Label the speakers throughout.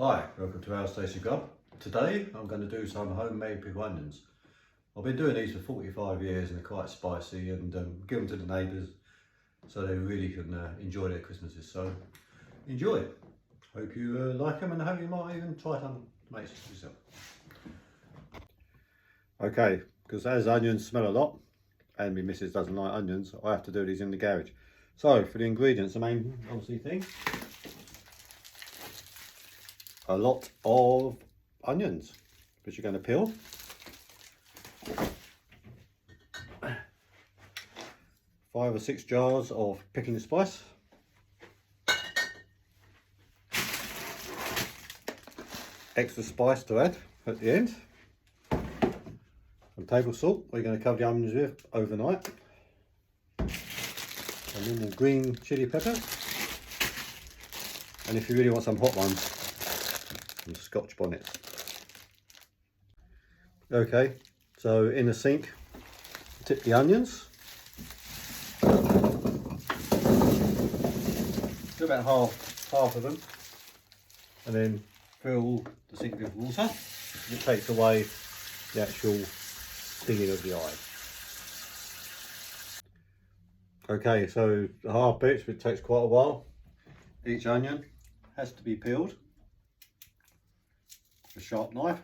Speaker 1: Hi, welcome to our Stacey Grub. Today I'm going to do some homemade pickled onions. I've been doing these for 45 years and they're quite spicy, and give them to the neighbours so they really can enjoy their Christmases. So enjoy. Hope you like them, and I hope you might even try some to make some yourself. Okay, because as onions smell a lot and my missus doesn't like onions, I have to do these in the garage. So for the ingredients, the main obviously thing, a lot of onions which you're going to peel. 5 or 6 jars of picking spice. Extra spice to add at the end. Some table salt, we're going to cover the onions with overnight. Some normal green chili peppers. And if you really want some hot ones, some Scotch bonnets. Okay, so in the sink, tip the onions. Do about half of them, and then fill the sink with water. It takes away the actual stinging of the eye. Okay, so the hard bits, which takes quite a while. Each onion has to be peeled with a sharp knife.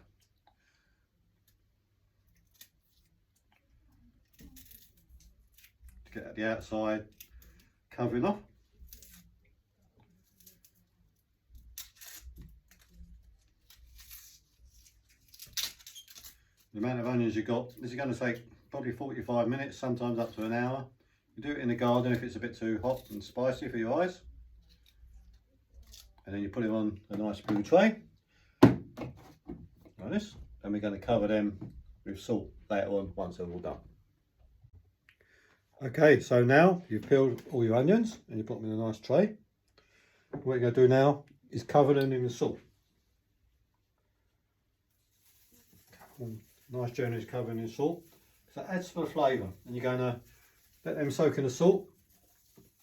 Speaker 1: To get at the outside covering off. The amount of onions you've got, this is going to take probably 45 minutes, sometimes up to an hour. You do it in the garden if it's a bit too hot and spicy for your eyes. And then you put it on a nice blue tray, like this. And we're going to cover them with salt later on once they're all done. Okay, so now you've peeled all your onions and you put them in a nice tray. What you're going to do now is cover them in the salt. Nice generous covering in salt. So that adds for flavour, and you're going to let them soak in the salt.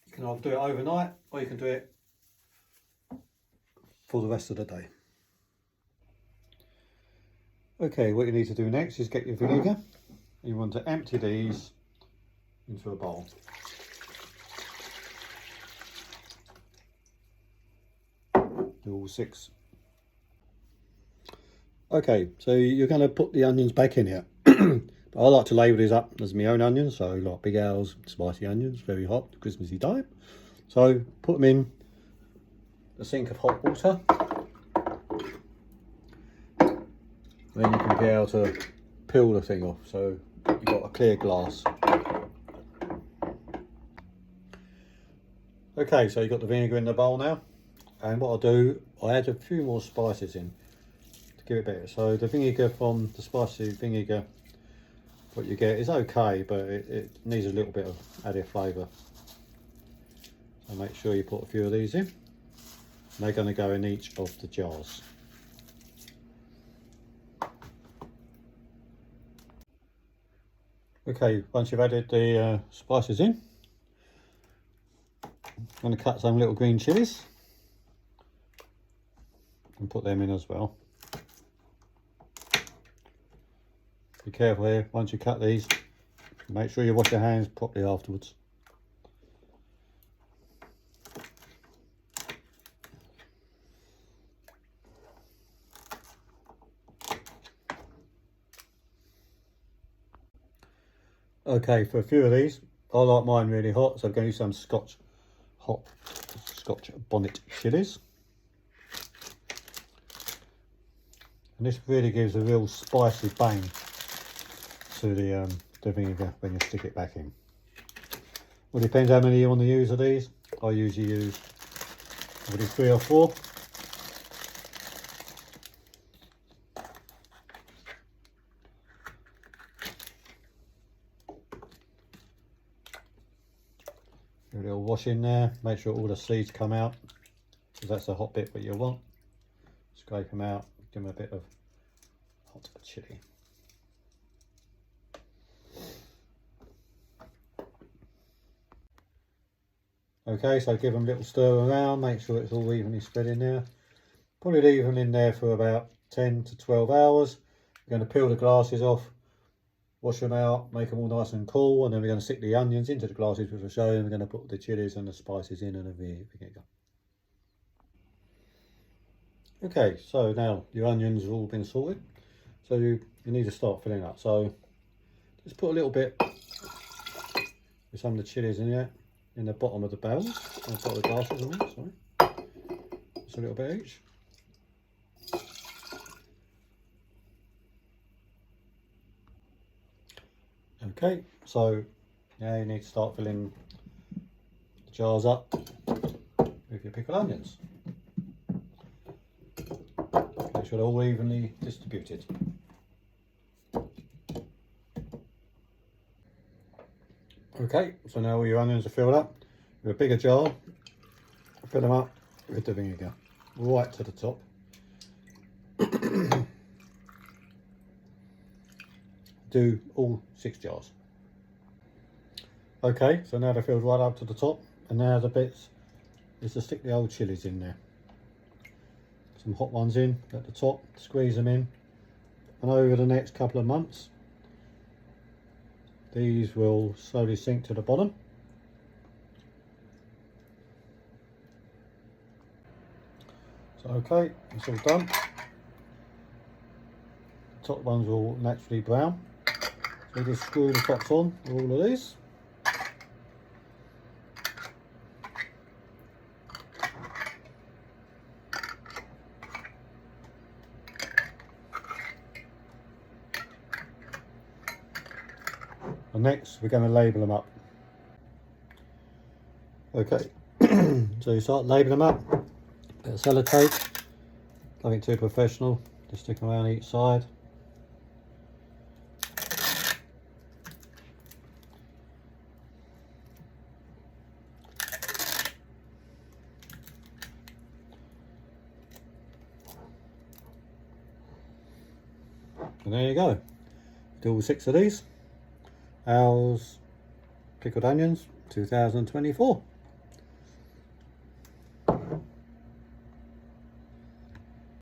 Speaker 1: You can either do it overnight or you can do it for the rest of the day. Okay, what you need to do next is get your vinegar. You want to empty these into a bowl. Do all 6. Okay, so you're going to put the onions back in here. But I like to label these up as my own onions, so like big owls, spicy onions, very hot, Christmassy time. So put them in a sink of hot water. Then you can be able to peel the thing off, so you've got a clear glass. Okay, so you've got the vinegar in the bowl now, and what I'll do, I add a few more spices in to give it better. So the vinegar from the spicy vinegar, what you get is okay, but it needs a little bit of added flavour. So make sure you put a few of these in. They're going to go in each of the jars. Okay, once you've added the spices in, I'm going to cut some little green chilies and put them in as well. Be careful here, once you cut these, make sure you wash your hands properly afterwards. Okay, for a few of these, I like mine really hot, so I'm going to use some Scotch bonnet chilies. And this really gives a real spicy bang to the vinegar when you stick it back in. Well, it depends how many you want to use of these. I usually use probably 3 or 4. A little wash in there, make sure all the seeds come out, because that's the hot bit that you want. Scrape them out, give them a bit of hot chili. Okay, so give them a little stir around, make sure it's all evenly spread in there. Probably leave them in there for about 10 to 12 hours. We're going to peel the glasses off, wash them out, make them all nice and cool, and then we're going to stick the onions into the glasses, which I'll show you, and we're going to put the chilies and the spices in and everything. Okay, so now your onions have all been sorted, so you need to start filling up. So just put a little bit with some of the chilies in there, in the bottom of the barrels, on the bottom of the glasses, I mean, sorry. Just a little bit each. Okay, so now you need to start filling the jars up with your pickled onions. Make sure they're all evenly distributed. Okay, so now all your onions are filled up with a bigger jar. Fill them up with the vinegar right to the top. Do all 6 jars. Okay, so now they're filled right up to the top, and now the bits is to stick the old chilies in there. Some hot ones in at the top, squeeze them in, and over the next couple of months these will slowly sink to the bottom. So okay, it's all done. The top ones will naturally brown. So just screw the tops on with all of these. And next we're going to label them up. Okay, so you start labeling them up. Bit of sellotape, nothing too professional, just stick them around each side. And there you go. Do all 6 of these. Ours Pickled Onions 2024.